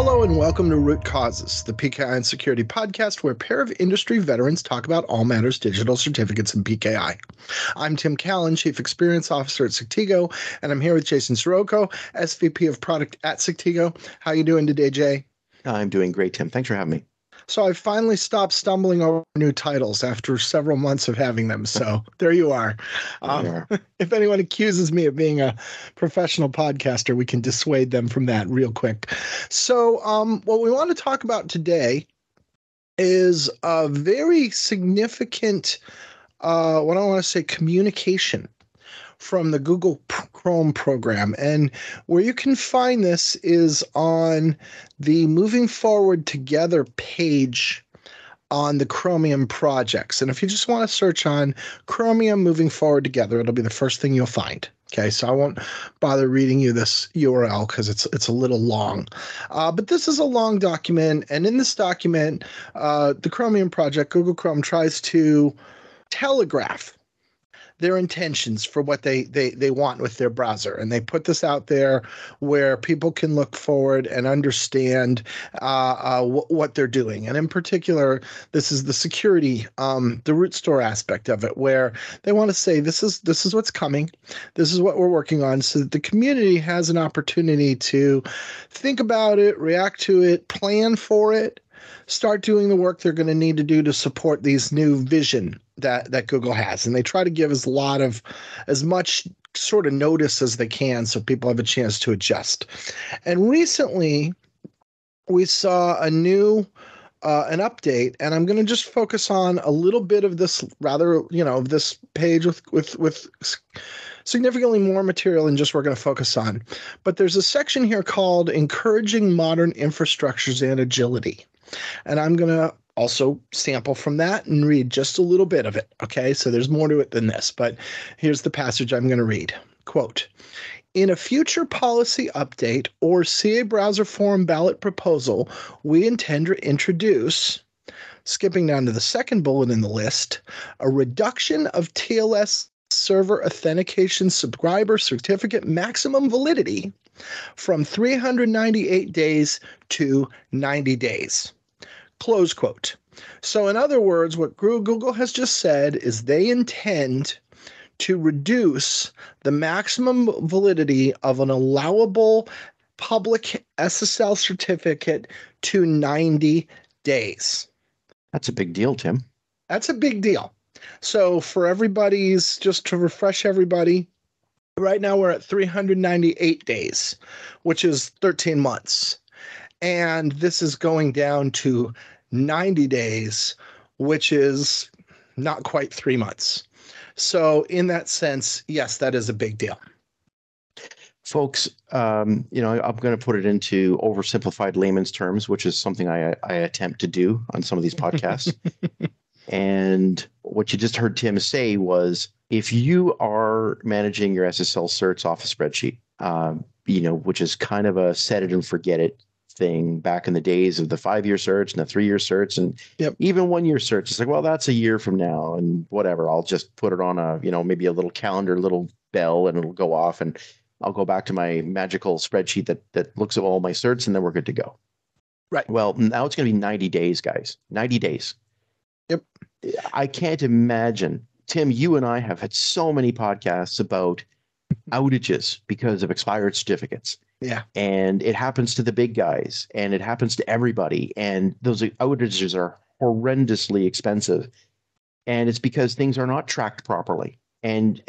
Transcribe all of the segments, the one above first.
Hello and welcome to Root Causes, the PKI and Security podcast where a pair of industry veterans talk about all matters digital certificates and PKI. I'm Tim Callan, Chief Experience Officer at Sectigo, and I'm here with Jason Soroko, SVP of Product at Sectigo. How you doing today, Jay? I'm doing great, Tim. Thanks for having me. So I finally stopped stumbling over new titles after several months of having them. So there you are. If anyone accuses me of being a professional podcaster, we can dissuade them from that real quick. So what we want to talk about today is a very significant, what I want to say, communication from the Google Chrome program. And where you can find this is on the Moving Forward Together page on the Chromium projects. And if you just want to search on Chromium Moving Forward Together, it'll be the first thing you'll find. Okay, so I won't bother reading you this URL because it's a little long. But this is a long document. And in this document, the Chromium project, Google Chrome, tries to telegraph their intentions for what they want with their browser. And they put this out there where people can look forward and understand what they're doing. And in particular, this is the security, the root store aspect of it, where they want to say, this is what's coming. This is what we're working on, so that the community has an opportunity to think about it, react to it, plan for it, start doing the work they're going to need to do to support these new vision that Google has. And they try to give as much sort of notice as they can so people have a chance to adjust. And recently we saw an update, and I'm going to just focus on a little bit of this this page with significantly more material than just we're going to focus on. But there's a section here called Encouraging Modern Infrastructures and Agility. And I'm going to also sample from that and read just a little bit of it. Okay, so there's more to it than this, but here's the passage I'm going to read. Quote, in a future policy update or CA browser forum ballot proposal, we intend to introduce, skipping down to the second bullet in the list, a reduction of TLS server authentication subscriber certificate maximum validity from 398 days to 90 days. Close quote. So in other words, what Google has just said is they intend to reduce the maximum validity of an allowable public SSL certificate to 90 days. That's a big deal, Tim. That's a big deal. So just to refresh everybody, right now we're at 398 days, which is 13 months. And this is going down to 90 days, which is not quite 3 months. So in that sense, yes, that is a big deal. Folks, I'm going to put it into oversimplified layman's terms, which is something I attempt to do on some of these podcasts. And what you just heard Tim say was, if you are managing your SSL certs off a spreadsheet, which is kind of a set it and forget it thing back in the days of the 5-year certs and the 3-year certs and even 1-year certs. It's like, well, that's a year from now and whatever. I'll just put it on maybe a little calendar, little bell, and it'll go off and I'll go back to my magical spreadsheet that looks at all my certs and then we're good to go. Right. Well, now it's going to be 90 days, guys. 90 days. Yep. I can't imagine. Tim, you and I have had so many podcasts about outages because of expired certificates. Yeah. And it happens to the big guys and it happens to everybody. And those outages are horrendously expensive. And it's because things are not tracked properly. And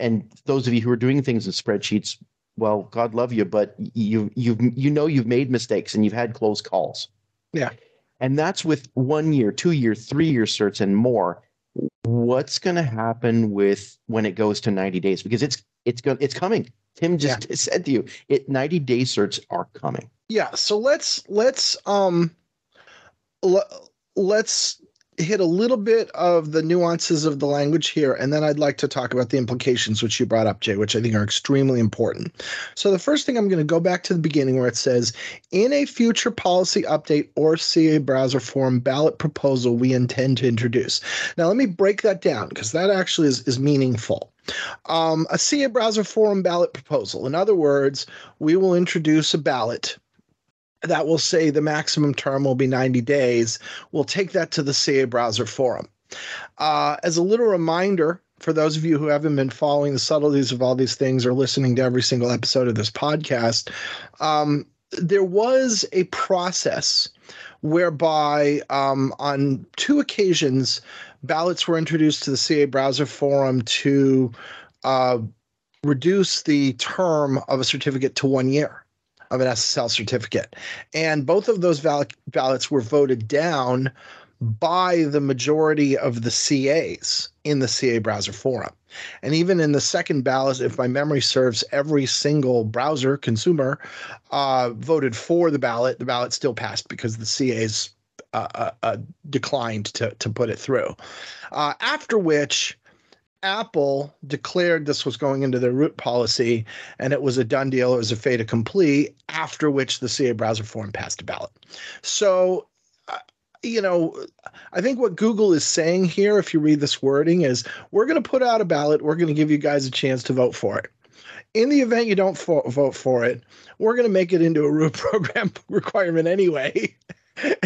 those of you who are doing things in spreadsheets, well, God love you, but you've made mistakes and you've had close calls. Yeah. And that's with 1 year, 2 year, 3-year certs and more. What's going to happen when it goes to 90 days? Because it's coming. Tim just said to you, 90-day certs are coming. Yeah. So let's hit a little bit of the nuances of the language here, and then I'd like to talk about the implications, which you brought up, Jay, which I think are extremely important. So the first thing, I'm going to go back to the beginning where it says, in a future policy update or CA browser forum ballot proposal we intend to introduce. Now, let me break that down because that actually is meaningful. A CA browser forum ballot proposal. In other words, we will introduce a ballot that will say the maximum term will be 90 days. We'll take that to the CA Browser Forum. As a little reminder, for those of you who haven't been following the subtleties of all these things or listening to every single episode of this podcast, there was a process whereby on 2 occasions, ballots were introduced to the CA Browser Forum to reduce the term of a certificate to 1 year of an SSL certificate. And both of those ballots were voted down by the majority of the CAs in the CA Browser Forum. And even in the second ballot, if my memory serves, every single browser consumer voted for the ballot. The ballot still passed because the CAs declined to put it through. After which, Apple declared this was going into their root policy, and it was a done deal. It was a fait accompli, after which the CA Browser Forum passed a ballot. So, I think what Google is saying here, if you read this wording, is we're going to put out a ballot. We're going to give you guys a chance to vote for it. In the event you don't vote for it, we're going to make it into a root program requirement anyway.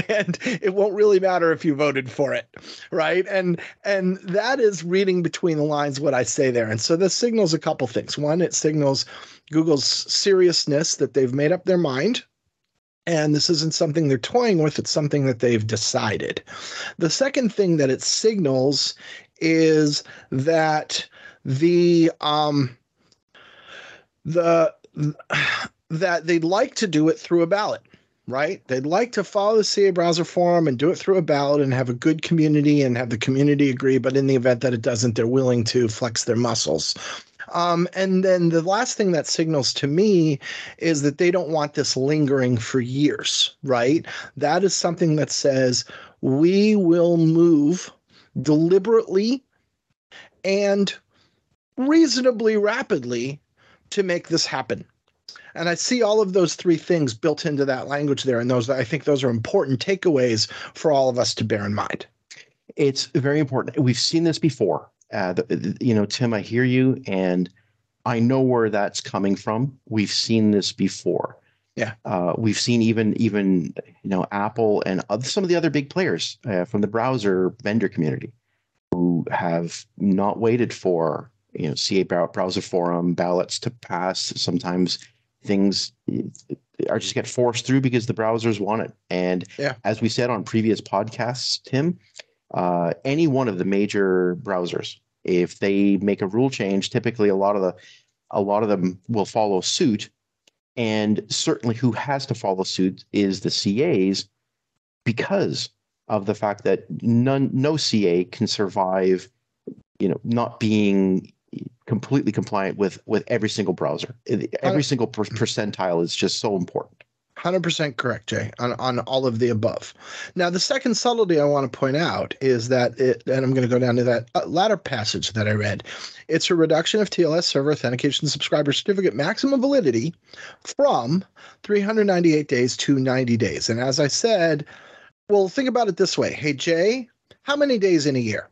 And it won't really matter if you voted for it, right? And that is reading between the lines what I say there. And so this signals a couple things. One, it signals Google's seriousness, that they've made up their mind. And this isn't something they're toying with. It's something that they've decided. The second thing that it signals is that that they'd like to do it through a ballot. Right? They'd like to follow the CA Browser Forum and do it through a ballot and have a good community and have the community agree. But in the event that it doesn't, they're willing to flex their muscles. And then the last thing that signals to me is that they don't want this lingering for years, right? That is something that says we will move deliberately and reasonably rapidly to make this happen. And I see all of those 3 things built into that language there. And I think those are important takeaways for all of us to bear in mind. It's very important. We've seen this before. Tim, I hear you, and I know where that's coming from. We've seen this before. Yeah. We've seen even Apple and some of the other big players from the browser vendor community who have not waited for CA Browser Forum ballots to pass. Sometimes things are just get forced through because the browsers want it. And as we said on previous podcasts, Tim, any one of the major browsers, if they make a rule change, typically a lot of them will follow suit. And certainly who has to follow suit is the CAs, because of the fact that no CA can survive, not being completely compliant with every single browser. Every single percentile is just so important. 100% correct, Jay, on all of the above. Now, the second subtlety I want to point out is that and I'm going to go down to that latter passage that I read. It's a reduction of TLS server authentication subscriber certificate maximum validity from 398 days to 90 days. And as I said, well, think about it this way. Hey, Jay, how many days in a year?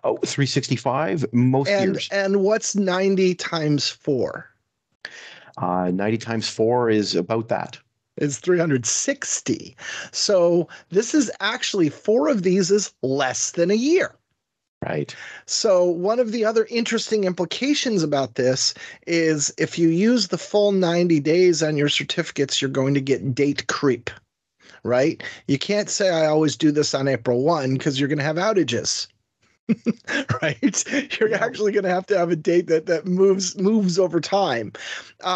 365 most years. And what's 90 times 4? 90 times 4 is about that. It's 360. So this is actually 4 of these is less than a year. Right. So one of the other interesting implications about this is if you use the full 90 days on your certificates, you're going to get date creep, right? You can't say I always do this on April 1 because you're going to have outages. Right? You're actually going to have a date that moves over time,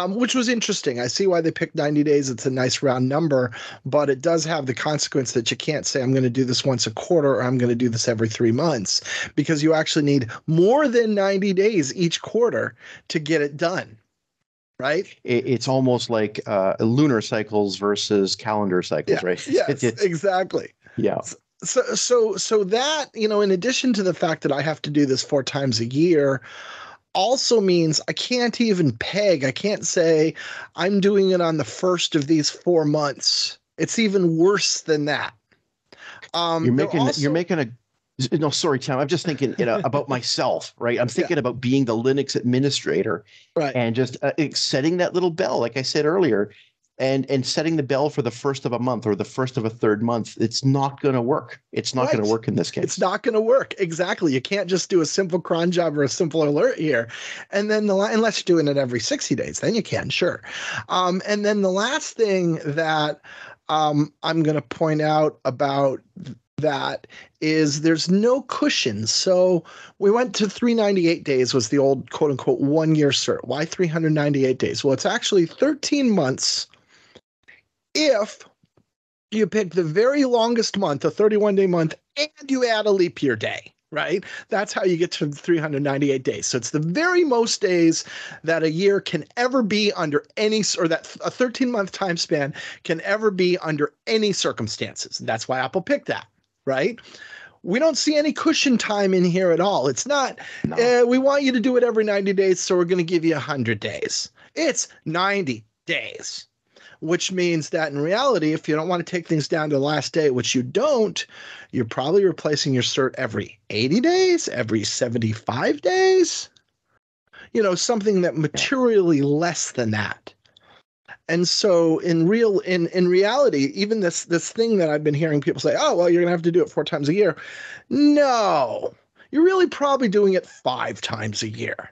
which was interesting. I see why they picked 90 days. It's a nice round number, but it does have the consequence that you can't say I'm going to do this once a quarter or I'm going to do this every 3 months, because you actually need more than 90 days each quarter to get it done. Right? It's almost like lunar cycles versus calendar cycles, right? Yes, exactly. Yeah. So that, in addition to the fact that I have to do this 4 times a year, also means I can't say I'm doing it on the first of these 4 months. It's even worse than that. You're making a no, sorry, Tom. I'm just thinking about myself, right? I'm thinking about being the Linux administrator, right, and just setting that little bell, like I said earlier. And setting the bell for the first of a month or the first of a third month, it's not going to work. It's not going to work in this case. It's not going to work. Exactly. You can't just do a simple cron job or a simple alert here. And then unless you're doing it every 60 days, then you can, sure. And then the last thing that I'm going to point out about that is there's no cushion. So we went to 398 days was the old quote unquote 1 year cert. Why 398 days? Well, it's actually 13 months if you pick the very longest month, a 31-day month, and you add a leap year day, right? That's how you get to 398 days. So it's the very most days that a year can ever be under any, or that a 13-month time span can ever be under any circumstances. That's why Apple picked that, right? We don't see any cushion time in here at all. It's not, we want you to do it every 90 days, so we're going to give you 100 days. It's 90 days. Which means that in reality, if you don't want to take things down to the last day, which you don't, you're probably replacing your cert every 80 days, every 75 days, something that materially less than that. And so in reality, even this thing that I've been hearing people say, oh, well, you're going to have to do it 4 times a year. No, you're really probably doing it 5 times a year.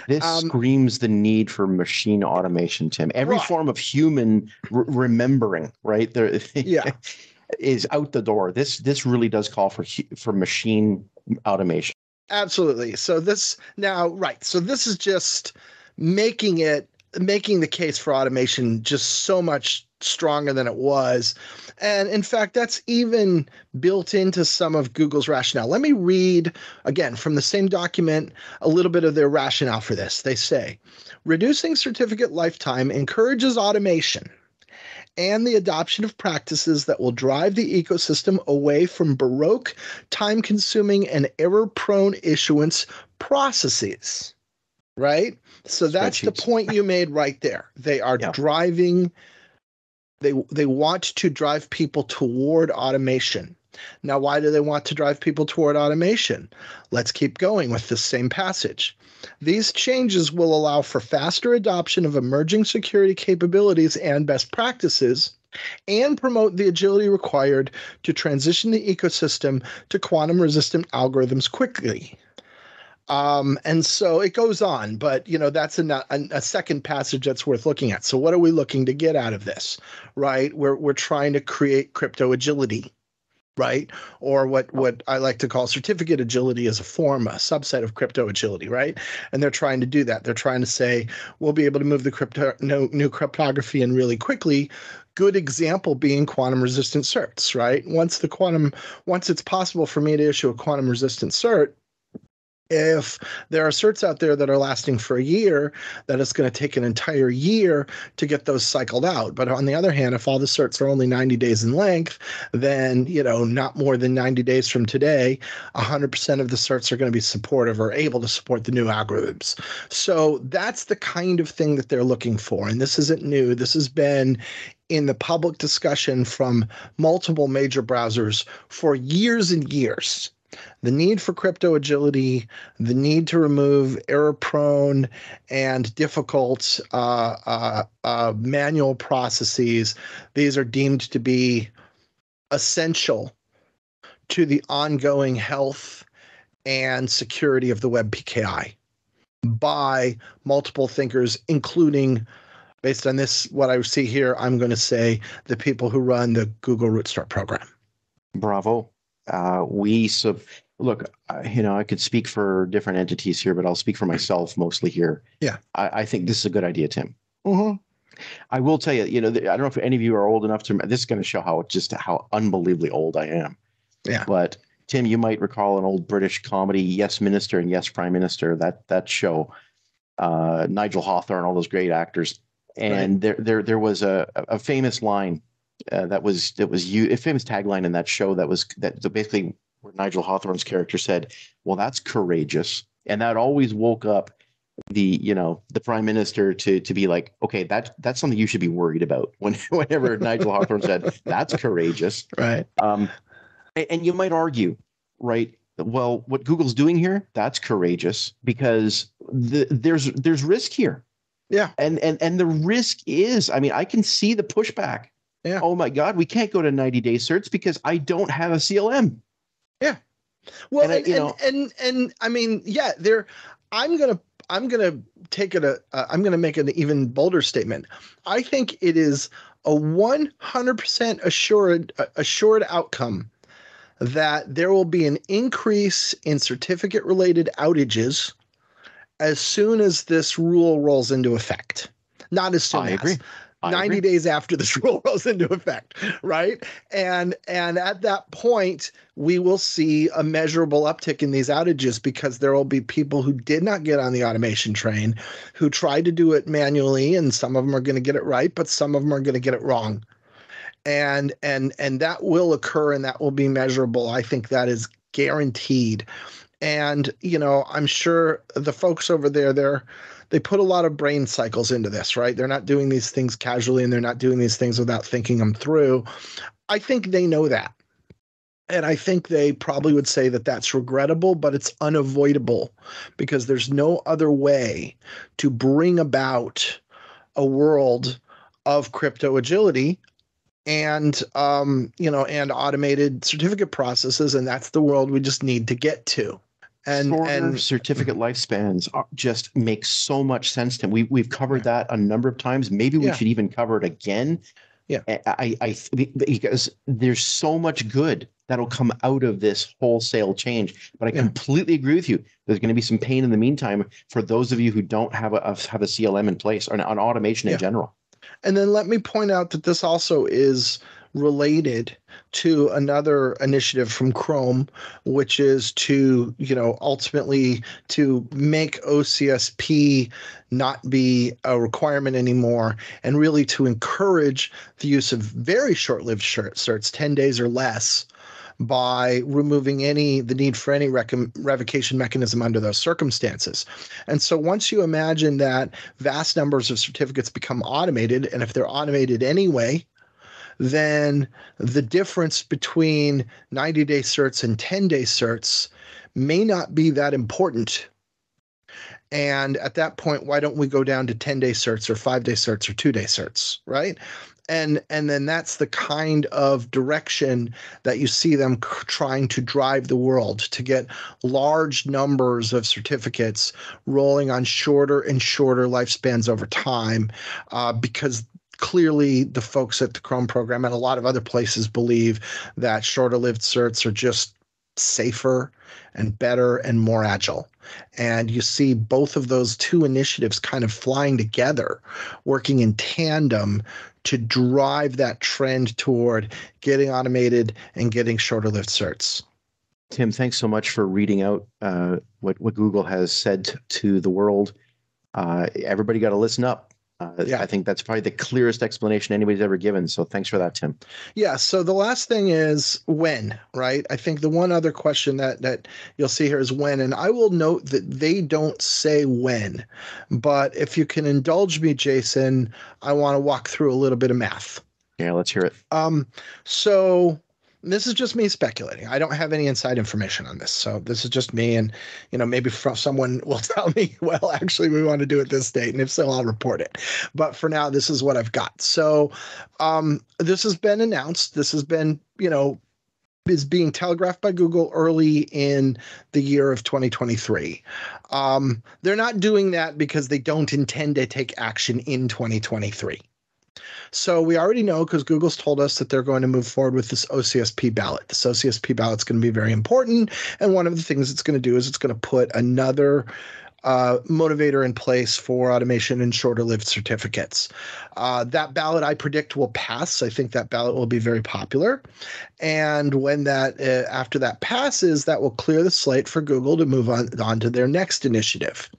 This screams the need for machine automation, Tim. Every form of human remembering, right? There is out the door. This really does call for machine automation. Absolutely. So this is just making the case for automation just so much stronger than it was. And in fact, that's even built into some of Google's rationale. Let me read, again, from the same document, a little bit of their rationale for this. They say, reducing certificate lifetime encourages automation and the adoption of practices that will drive the ecosystem away from baroque, time-consuming, and error-prone issuance processes. Right? So that's the point you made right there. They are driving... They want to drive people toward automation. Now, why do they want to drive people toward automation? Let's keep going with this same passage. These changes will allow for faster adoption of emerging security capabilities and best practices and promote the agility required to transition the ecosystem to quantum-resistant algorithms quickly. And so it goes on, but that's a second passage that's worth looking at. So what are we looking to get out of this, right? We're trying to create crypto agility, right? Or what I like to call certificate agility as a subset of crypto agility, right? And they're trying to do that. They're trying to say, we'll be able to move the new cryptography in really quickly. Good example being quantum resistant certs, right? Once it's possible for me to issue a quantum resistant cert, if there are certs out there that are lasting for a year, that it's going to take an entire year to get those cycled out. But on the other hand, if all the certs are only 90 days in length, then, not more than 90 days from today, 100% of the certs are going to be supportive or able to support the new algorithms. So that's the kind of thing that they're looking for. And this isn't new. This has been in the public discussion from multiple major browsers for years and years. The need for crypto agility, the need to remove error-prone and difficult manual processes, these are deemed to be essential to the ongoing health and security of the web PKI by multiple thinkers, including, based on this, what I see here, I'm going to say the people who run the Google Rootstart program. Bravo. Look, I could speak for different entities here, but I'll speak for myself mostly here. Yeah. I think this is a good idea, Tim. Mm-hmm. I will tell you, I don't know if any of you are old enough to, this is going to show how unbelievably old I am. Yeah. But Tim, you might recall an old British comedy, Yes Minister and Yes Prime Minister, that show, Nigel Hawthorne, all those great actors. And right. there was a famous line that was a famous tagline in that show that basically where Nigel Hawthorne's character said, well, that's courageous. And that always woke up the prime minister to be like, okay, that's something you should be worried about whenever Nigel Hawthorne said that's courageous. Right. And you might argue, right, well, what Google's doing here, that's courageous because there's risk here. Yeah. And the risk is, I mean, I can see the pushback. Yeah. Oh my God, we can't go to 90-day certs because I don't have a CLM. Yeah. Well, and I mean, yeah, I'm gonna take it I'm gonna make an even bolder statement. I think it is a 100% assured outcome that there will be an increase in certificate related outages as soon as this rule rolls into effect. Not as soon I as. agree. 90 days after this rule rolls into effect, right? And at that point, we will see a measurable uptick in these outages because there will be people who did not get on the automation train, who tried to do it manually, and some of them are going to get it right, but some of them are going to get it wrong. And that will occur, and that will be measurable. I think that is guaranteed. And, I'm sure the folks over there, they put a lot of brain cycles into this, right? They're not doing these things casually, and they're not doing these things without thinking them through. I think they know that. And I think they probably would say that that's regrettable, but it's unavoidable because there's no other way to bring about a world of crypto agility and and automated certificate processes, and that's the world we just need to get to. Shorter certificate lifespans just make so much sense to me. We've covered that a number of times. Maybe we should even cover it again. Yeah, because there's so much good that'll come out of this wholesale change. But I completely agree with you. There's going to be some pain in the meantime for those of you who don't have a CLM in place or an automation in general. And then let me point out that this also is related to another initiative from Chrome, which is to, ultimately to make OCSP not be a requirement anymore, and really to encourage the use of very short-lived certs, 10 days or less, by removing the need for any revocation mechanism under those circumstances. And so once you imagine that vast numbers of certificates become automated, and if they're automated anyway, then the difference between 90-day certs and 10-day certs may not be that important. And at that point, why don't we go down to 10-day certs or 5-day certs or 2-day certs, right? And then that's the kind of direction that you see them trying to drive the world, to get large numbers of certificates rolling on shorter and shorter lifespans over time, because clearly the folks at the Chrome program and a lot of other places believe that shorter-lived certs are just safer and better and more agile. And you see both of those two initiatives kind of flying together, working in tandem to drive that trend toward getting automated and getting shorter-lived certs. Tim, thanks so much for reading out what Google has said to the world. Everybody got to listen up. I think that's probably the clearest explanation anybody's ever given. So thanks for that, Tim. Yeah. So the last thing is when, right? I think the one other question that you'll see here is when, and I will note that they don't say when, but if you can indulge me, Jason, I want to walk through a little bit of math. Yeah, let's hear it. So this is just me speculating. I don't have any inside information on this. So this is just me, and maybe someone will tell me, well, actually we want to do it this date, and if so, I'll report it. But for now, this is what I've got. So this has been announced. This has been, is being telegraphed by Google early in the year of 2023. They're not doing that because they don't intend to take action in 2023. So we already know, because Google's told us, that they're going to move forward with this OCSP ballot. This OCSP ballot's going to be very important. And one of the things it's going to do is it's going to put another motivator in place for automation and shorter-lived certificates. That ballot, I predict, will pass. I think that ballot will be very popular. And when after that passes, that will clear the slate for Google to move on to their next initiative.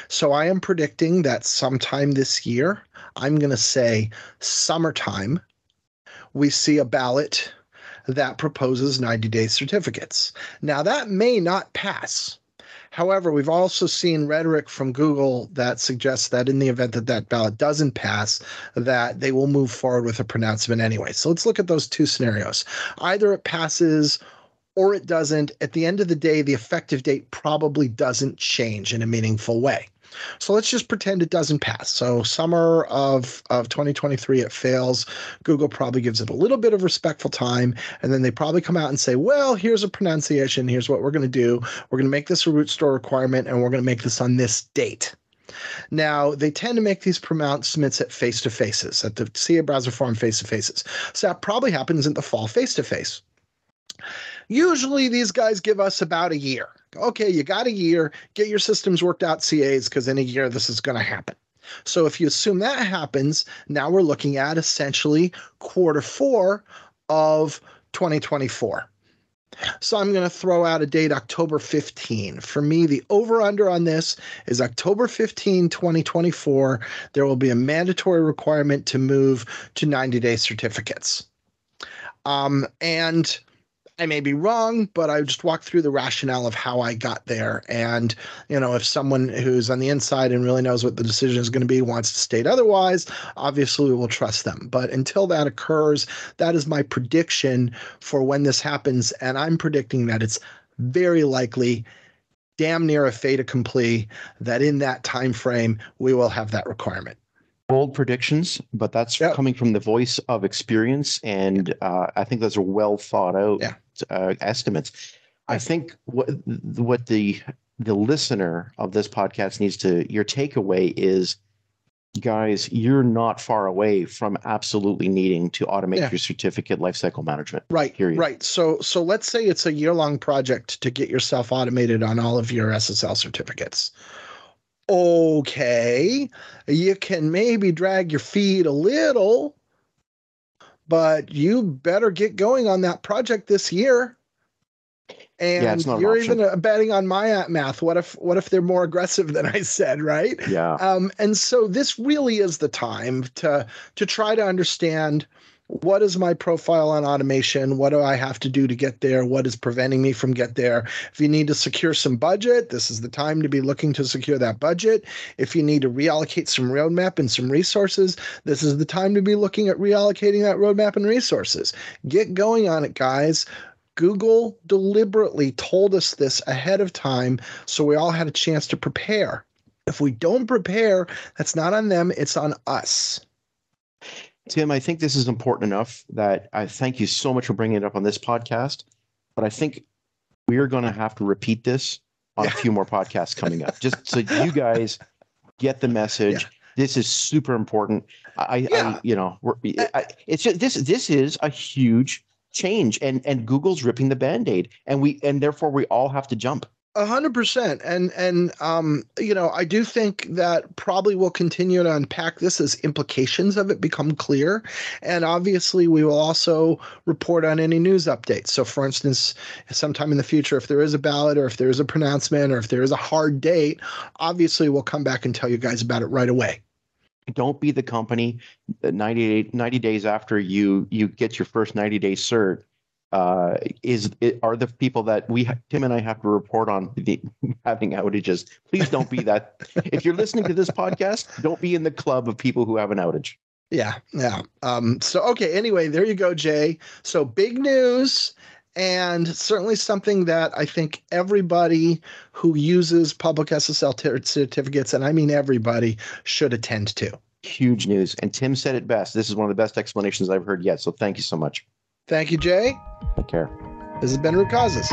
So I am predicting that sometime this year, I'm going to say summertime, we see a ballot that proposes 90-day certificates. Now, that may not pass. However, we've also seen rhetoric from Google that suggests that in the event that that ballot doesn't pass, that they will move forward with a pronouncement anyway. So let's look at those two scenarios. Either it passes or it doesn't. At the end of the day, the effective date probably doesn't change in a meaningful way. So let's just pretend it doesn't pass. So summer of 2023, it fails. Google probably gives it a little bit of respectful time, and then they probably come out and say, well, here's a pronunciation. Here's what we're going to do. We're going to make this a root store requirement, and we're going to make this on this date. Now, they tend to make these pronouncements at face-to-faces, at the CA Browser Forum face-to-faces. So that probably happens in the fall face-to-face. Usually these guys give us about a year. Okay, you got a year, get your systems worked out, CAs, because in a year this is going to happen. So if you assume that happens, now we're looking at essentially Q4 of 2024. So I'm going to throw out a date, October 15. For me, the over-under on this is October 15, 2024. There will be a mandatory requirement to move to 90-day certificates. And I may be wrong, but I just walked through the rationale of how I got there. And, if someone who's on the inside and really knows what the decision is going to be wants to state otherwise, obviously we will trust them. But until that occurs, that is my prediction for when this happens. And I'm predicting that it's very likely, damn near a fait accompli, that in that time frame, we will have that requirement. Bold predictions, but that's coming from the voice of experience, and I think those are well thought out estimates. I think what the listener of this podcast needs to, your takeaway is, guys, you're not far away from absolutely needing to automate your certificate lifecycle management. Right. Period. Right. So let's say it's a year-long project to get yourself automated on all of your SSL certificates. Okay, you can maybe drag your feet a little, but you better get going on that project this year. And you're even betting on my math. What if they're more aggressive than I said, right? Yeah. And so this really is the time to try to understand, what is my profile on automation? What do I have to do to get there? What is preventing me from get there? If you need to secure some budget, this is the time to be looking to secure that budget. If you need to reallocate some roadmap and some resources, this is the time to be looking at reallocating that roadmap and resources. Get going on it, guys. Google deliberately told us this ahead of time, so we all had a chance to prepare. If we don't prepare, that's not on them, it's on us. Tim, I think this is important enough that I thank you so much for bringing it up on this podcast, but I think we're going to have to repeat this on a few more podcasts coming up, just so you guys get the message. Yeah. This is super important. It's just, this is a huge change, and Google's ripping the Band-Aid, and therefore we all have to jump. 100%. And I do think that probably we'll continue to unpack this as implications of it become clear. And obviously we will also report on any news updates. So for instance, sometime in the future, if there is a ballot or if there is a pronouncement or if there is a hard date, obviously we'll come back and tell you guys about it right away. Don't be the company that 90 days after you get your first 90-day cert, are the people that Tim and I have to report on having outages. Please don't be that. If you're listening to this podcast, don't be in the club of people who have an outage. Yeah. Okay. Anyway, there you go, Jay. So big news, and certainly something that I think everybody who uses public SSL certificates, and I mean everybody, should attend to. Huge news. And Tim said it best. This is one of the best explanations I've heard yet. So thank you so much. Thank you, Jay. Take care. This has been Root Causes.